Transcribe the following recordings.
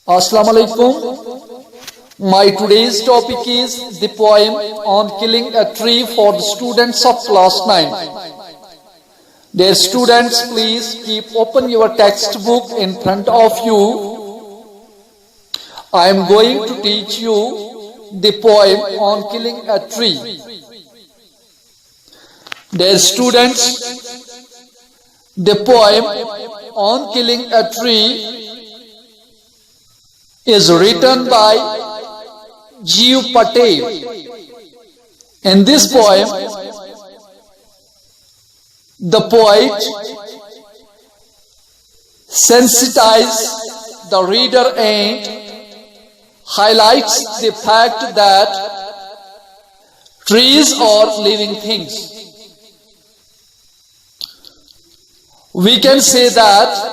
Assalamu alaikum. My today's topic is the poem on killing a tree for the students of class 9. Dear students, please keep open your textbook in front of you. I am going to teach you the poem on killing a tree. Dear students, the poem on killing a tree is written by Jeev Patel. In this poem, the poet sensitizes the reader and highlights the fact that trees are living things. We can say that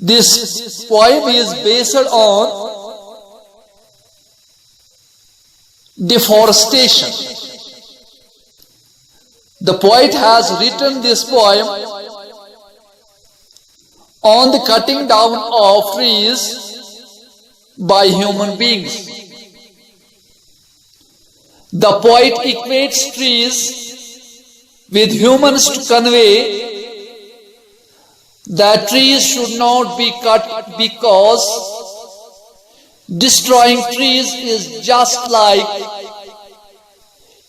this poem is based on deforestation. The poet has written this poem on the cutting down of trees by human beings. The poet equates trees with humans to convey that trees should not be cut because destroying trees is just like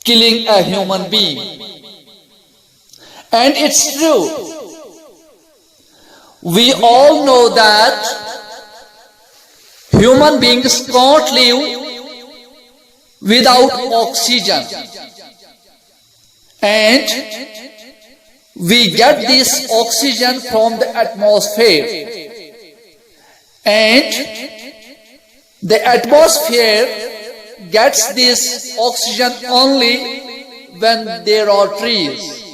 killing a human being. And it's true. We all know that human beings can't live without oxygen. And we get this oxygen from the atmosphere. And the atmosphere gets this oxygen only when there are trees.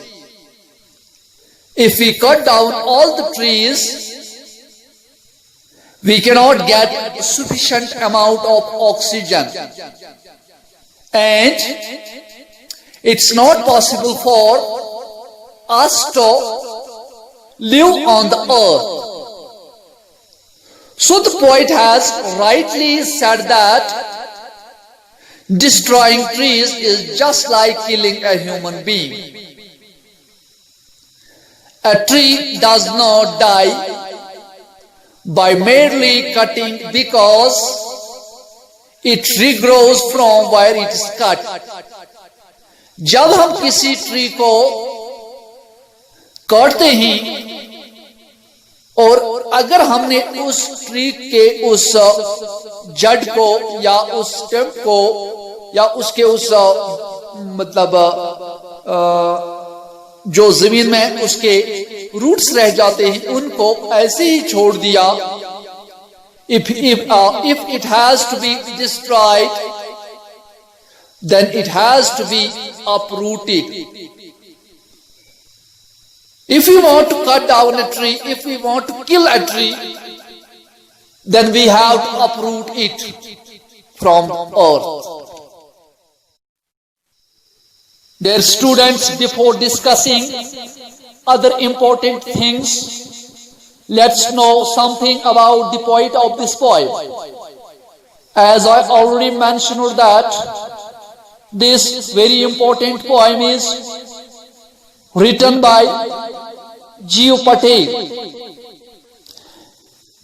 If we cut down all the trees, we cannot get a sufficient amount of oxygen. And it's not possible for us to live on the earth. So the poet has rightly said that destroying trees is just like killing a human being. A tree does not die by merely cutting because it regrows from where it is cut. जब हम किसी tree को काटते हैं और अगर हमने उस ट्री के उस जड़ को या उस स्टेम को या उसके उस मतलब जो जमीन में उसके रूट्स रह जाते हैं उनको ऐसे ही छोड़ दिया, if it has to be destroyed, then it has to be uprooted. If we want to cut down a tree, if we want to kill a tree, then we have to uproot it from earth. Dear students, before discussing other important things, let's know something about the poet of this poem. As I already mentioned that this very important poem is written by Jeev Patel.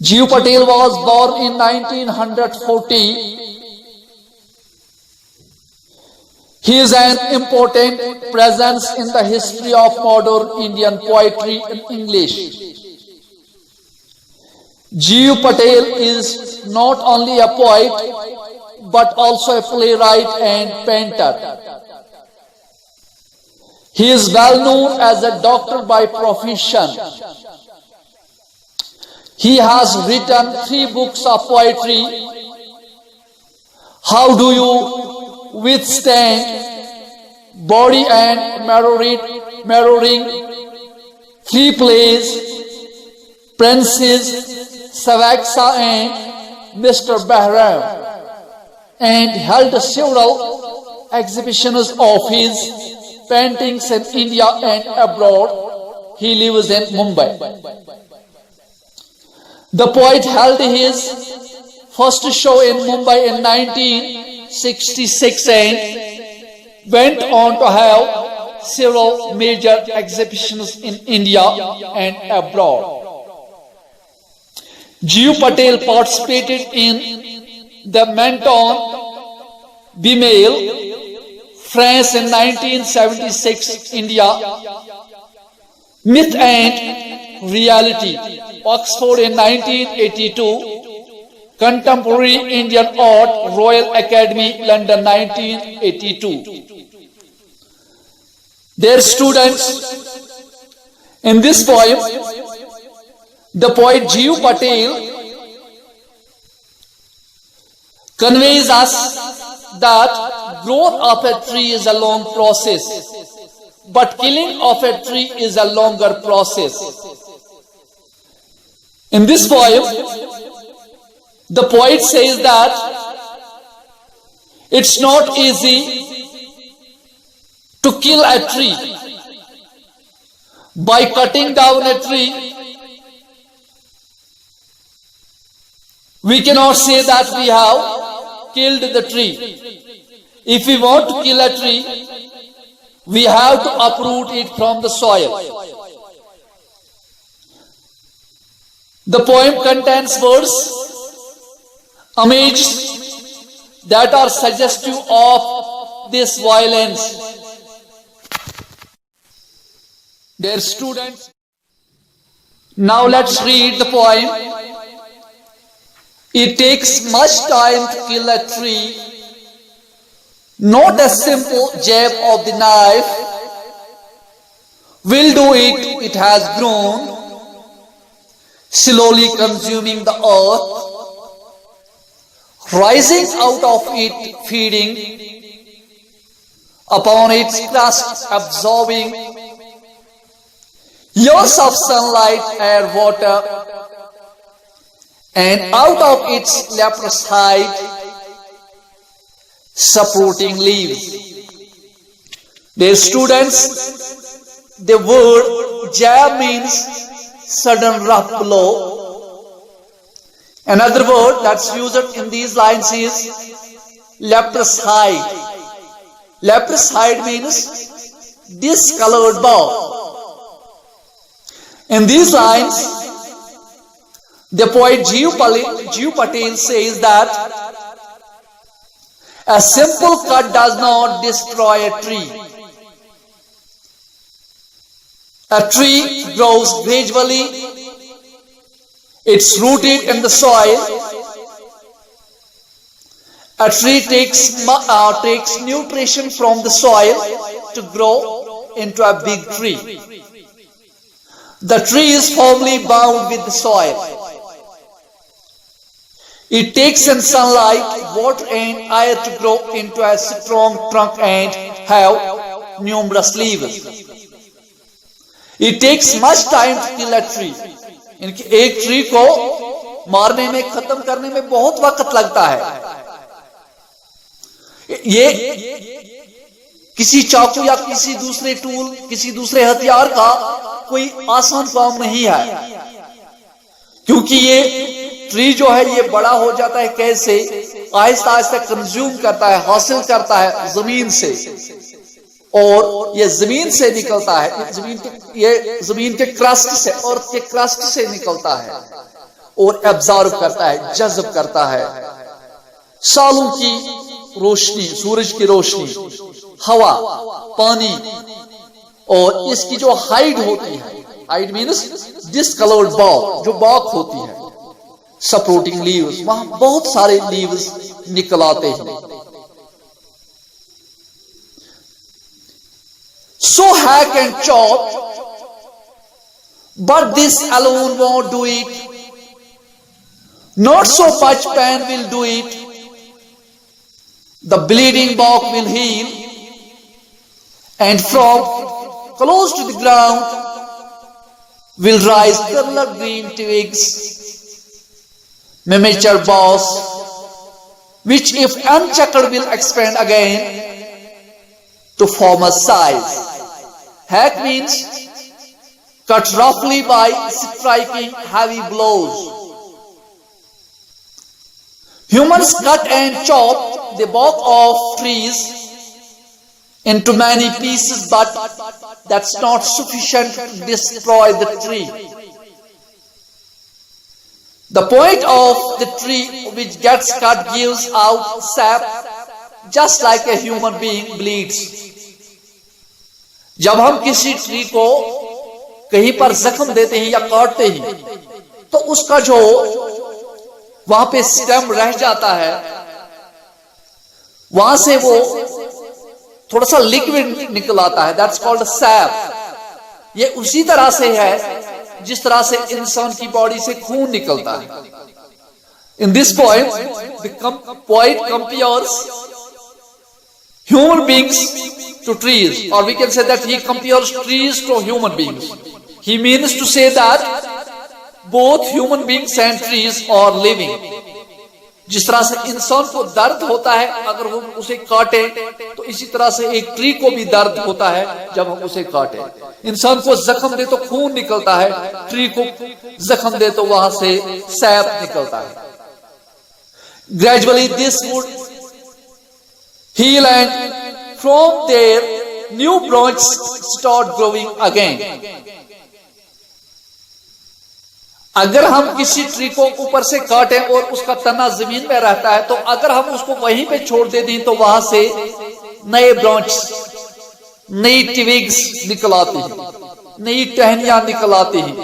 Jeev Patel was born in 1940. He is an important presence in the history of modern Indian poetry in English. Jeev Patel is not only a poet but also a playwright and painter. He is well known as a doctor by profession. He has written 3 books of poetry. How do you withstand body and mirroring, 3 plays, Princes, Savaxa and Mr. Bahram, and held several exhibitions of his paintings in India and abroad. He lives in Mumbai. The poet held his first show in Mumbai in 1966 and went on to have several major exhibitions in India and abroad. Jeev Patel participated in the Menton Biennale, France in 1976, India, Myth and Reality, Oxford in 1982, Contemporary Indian Art, Royal Academy, London 1982. Their students. In this poem, the poet Jeev Patel conveys us that growth of a tree is a long process, but killing of a tree is a longer process. In this poem, the poet says that it's not easy to kill a tree. By cutting down a tree, we cannot say that we have killed the tree. If we want to kill a tree, we have to uproot it from the soil. The poem contains words, images that are suggestive of this violence. Dear students, now let's read the poem. It takes much time to kill a tree, not a simple jab of the knife will do it. It has grown, slowly consuming the earth, rising out of it, feeding upon its crust, absorbing years of sunlight, air, water, and out of its leprous hide, supporting leaves. Dear students, the word jab means sudden rough blow. Another word that's used in these lines is leprous hide. Leprous hide means discolored bark. In these lines, the poet Jeev Patel says that a simple cut does not destroy a tree. A tree grows gradually. It's rooted in the soil. A tree takes nutrition from the soil to grow into a big tree. The tree is firmly bound with the soil. It takes in sunlight, water and air to grow into a strong trunk and have numerous leaves. It takes much time to kill a tree. एक tree को मारने में, खत्म करने में बहुत वक्त लगता है. ये किसी चाकू या किसी दूसरे टूल, किसी दूसरे हथियार का कोई आसान काम नहीं है, क्योंकि ये ट्री जो है ये बड़ा हो जाता है कैसे, आहिस्ता आहिस्ता कंज्यूम करता है, हासिल करता है जमीन से, और ये जमीन से निकलता है, ये जमीन के क्रस्ट से, अर्थ के क्रस्ट से निकलता है और एब्जॉर्ब करता है, जज्ब करता है सालों की रोशनी, सूरज की रोशनी, हवा, पानी, और इसकी जो हाइड होती है, हाइड मीन्स डिस्कलर्ड bark, जो bark होती है, सपोर्टिंग लीव्स, वहां बहुत सारे लीव्स निकल आते हैं. So hack and chop, but this alone won't do it. Not so much pain will do it. The bleeding bark will heal, and from close to the ground will rise colored green twigs, miniature boughs, which if unchecked will expand again to form a size. Hack means cut roughly by striking heavy blows. Humans cut and chop the bark of trees into many pieces, but that's not sufficient to destroy the tree. The point of the tree which gets cut gives out sap just like a human being bleeds. जब हम किसी tree को कहीं पर जख्म देते हैं या काटते हैं तो उसका जो वहां पे स्टेम रह जाता है वहां से वो थोड़ा सा लिक्विड निकल आता है, दैट्स कॉल्ड सैप। ये उसी तरह से है जिस तरह से इंसान की बॉडी से खून निकलता है। In this point the poet compares human beings to trees, or we can say that he compares trees to human beings. He means to say that both human beings and trees are living. जिस तरह से इंसान को दर्द होता है अगर वो उसे काटे, तो इसी तरह से एक ट्री को भी दर्द होता है जब हम उसे काटे। इंसान को जख्म दे तो खून निकलता है, ट्री को जख्म दे तो वहां से सैप निकलता है। Gradually this would heal and from there new branches start growing again. अगर हम किसी ट्री को ऊपर से काटें और उसका तना जमीन में रहता है तो अगर हम उसको वहीं पे छोड़ दे दें तो वहां से नए ब्रांच, नई ट्विग्स निकल आती हैं, नई टहनियां निकल आती हैं।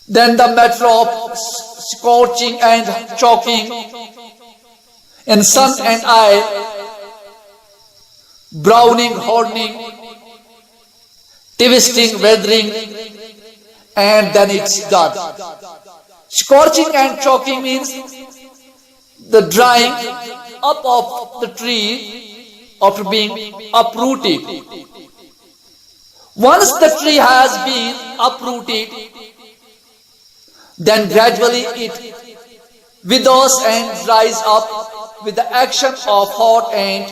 Then the matter of scorching and choking in sun and eye, browning, hardening, twisting, weathering, and then it's done. Scorching and choking means the drying up of the tree after being uprooted. Once the tree has been uprooted, then gradually it withers and dries up with the action of hot and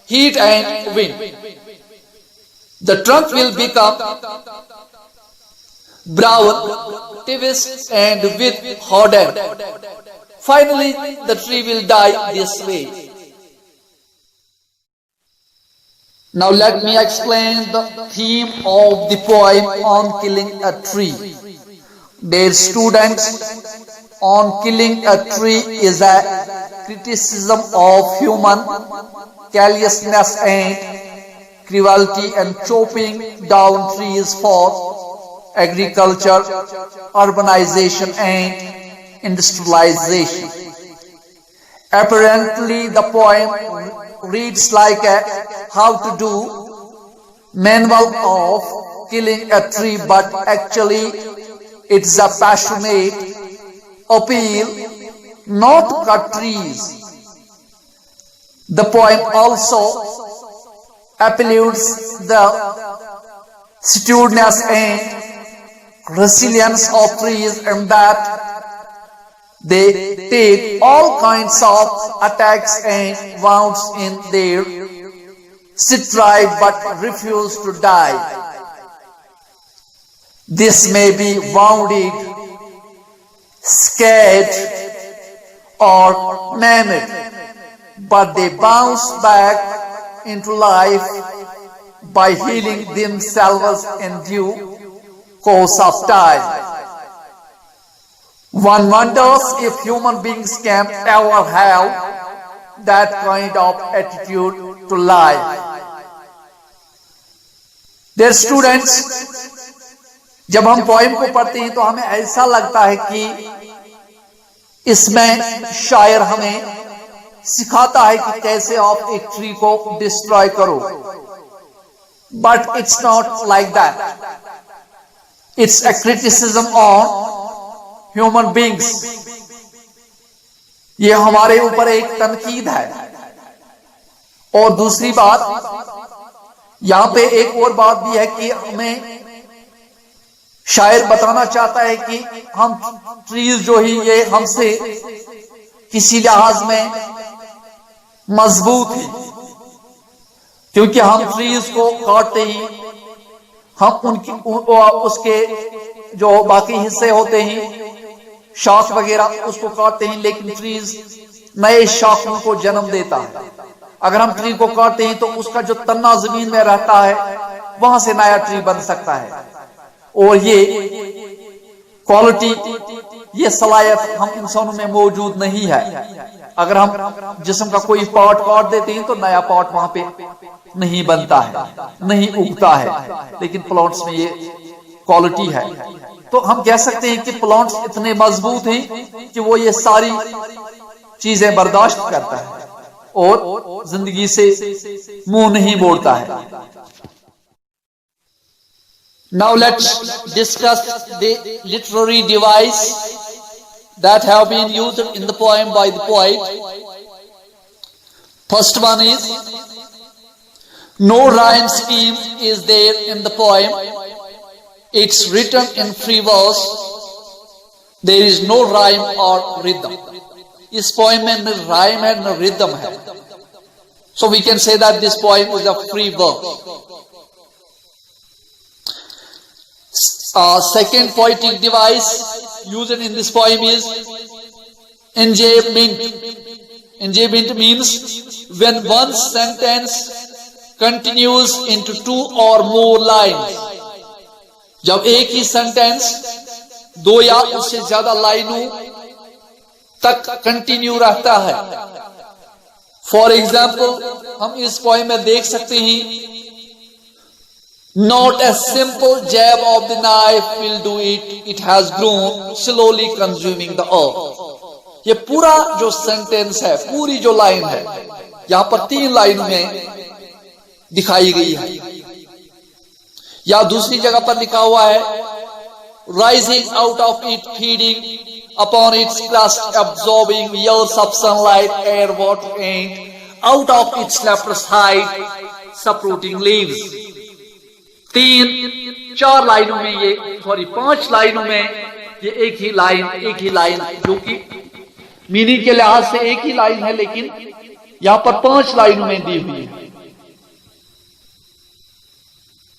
heat and wind. The trunk will become brown, twist and with hardened. Finally, the tree will die this way. Now let me explain the theme of the poem on killing a tree. Dear students, on killing a tree is a criticism of human carelessness and cruelty and chopping down trees for agriculture, urbanization and industrialization. Apparently the poem reads like a how to do manual of killing a tree, but actually it's a passionate appeal not to cut trees. The poem also appeals the sturdiness and resilience of trees, and that they take all kinds of attacks and wounds in their stride but refuse to die. This may be wounded, scared or maimed, but they bounce back into life by healing themselves in due course of time. One wonders if human beings can ever have that kind of attitude to life. Dear students, जब हम poem को पढ़ते हैं तो हमें ऐसा लगता है कि इसमें शायर हमें सिखाता है कि कैसे आप एक ट्री को डिस्ट्रॉय करो, but it's not like that. It's a criticism on human beings. ये हमारे ऊपर एक तनकीद है. और दूसरी बात, यहां पे एक और बात भी है कि हमें शायर बताना चाहता है कि हम ट्रीज जो ही ये हमसे किसी लिहाज में मजबूत है, क्योंकि हम ट्रीज को काटते ही हम उसके जो बाकी हिस्से होते हैं शौक वगैरह उसको काटते हैं, लेकिन ट्रीज नए शौकों को जन्म देता है। अगर हम ट्री को काटते हैं तो उसका जो तन्ना जमीन में रहता है वहां से नया ट्री बन सकता है। और ये क्वालिटी, ये सलाहियत हम इंसानों में मौजूद नहीं है। अगर हम जिस्म का कोई पार्ट काट देते हैं तो नया पार्ट वहां पे नहीं बनता है, नहीं उगता है, लेकिन प्लांट्स में ये क्वालिटी है। तो हम कह सकते हैं कि प्लांट्स इतने मजबूत हैं कि वो ये सारी चीजें बर्दाश्त करता है और जिंदगी से मुंह नहीं मोड़ता है। Now let's discuss the literary device that have been used in the poem by the poet. First one is, no rhyme scheme is there in the poem. It's written in free verse. There is no rhyme or rhythm. इस poem में न rhyme है न rhythm है. So we can say that this poem is a free verse. Second poetic device used in this poem is enjambment. Enjambment means when one sentence continues into two or more lines. जब एक ही sentence दो या उससे ज्यादा लाइनों तक continue रहता है। फॉर एग्जाम्पल हम इस पोएम में देख सकते हैं, Not a simple jab of the knife will do it. It has grown slowly consuming the earth. ये पूरा जो सेंटेंस है, पूरी जो लाइन है, यहां पर 3 लाइनों में दिखाई गई है। या दूसरी जगह पर लिखा हुआ है, Rising out of it, feeding upon its crust, absorbing years of sunlight, air, water, and out of its leprous hide, uprooting leaves. 3-4 लाइनों में ये 5 लाइनों में ये एक ही लाइन जो कि मीनिंग के लिहाज से एक ही लाइन है, लेकिन यहां पर 5 लाइनों में दी हुई है।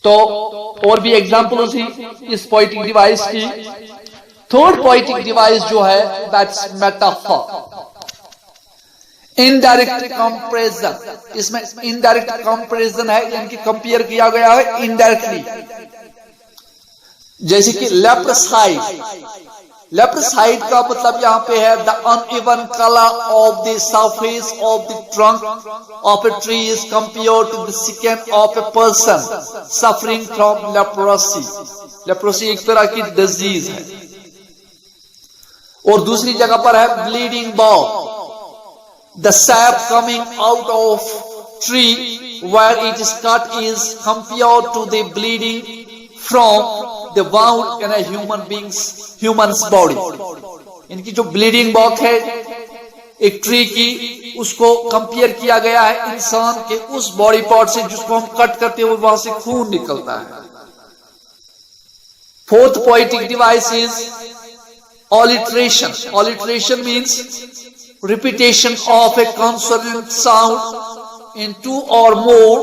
तो और भी एग्जांपल्स हैं इस पोएटिक डिवाइस की। थर्ड पोएटिक डिवाइस जो है, दैट्स मेटाफर, इनडायरेक्ट कंपैरिजन। इसमें इनडायरेक्ट कंपैरिजन है, यानी कि कंपेयर किया गया है इनडायरेक्टली। जैसे कि लेप्रस हाइड। लेप्रस हाइड का मतलब यहां पे है the uneven colour of the surface of the trunk of a tree is compared to the skin of a person suffering from leprosy. Leprosy एक तरह की डिजीज है। और दूसरी जगह पर है bleeding bog, the sap coming out of tree where it is cut is compared to the bleeding from the wound in a human's body. इनकी जो ब्लीडिंग बॉक है एक ट्री की, उसको कंपेयर किया गया है इंसान के उस बॉडी पार्ट से जिसको हम कट करते हैं, वहां से खून निकलता है। Fourth poetic device is alliteration. Alliteration means repetition of a consonant sound in 2 or more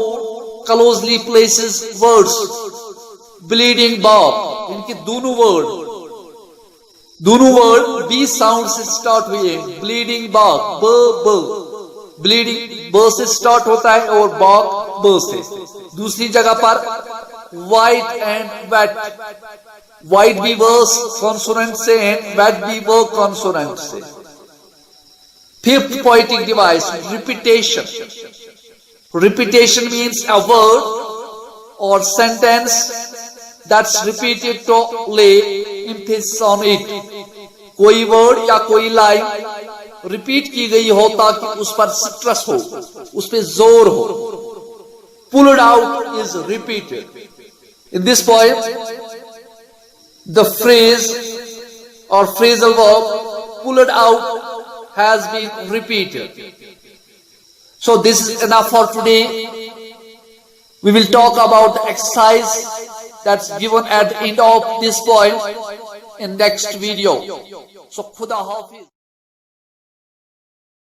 closely places words. Bleeding bob, इनके दोनों वर्ड B साउंड से स्टार्ट हुए हैं। ब्लीडिंग बॉग, ब, ब्लीडिंग ब से स्टार्ट होता है और बॉग ब से। दूसरी जगह पर वाइट एंड वेट, वाइट भी वर्स कॉन्सोनेंट से एंड वेट भी वो कॉन्सोनेंट से। Fifth poetic device, repetition. Repetition means a word or sentence that's repeated to lay emphasis on it. कोई वर्ड या कोई लाइन रिपीट की गई हो ताकि उस पर स्ट्रेस हो, उस पर जोर हो। Pulled out is repeated. In this poem, the phrase or phrasal verb pulled out has been repeated. So this is enough for today. We will talk about the exercise that's given at the end of this poem in next video. So Khuda Hafiz.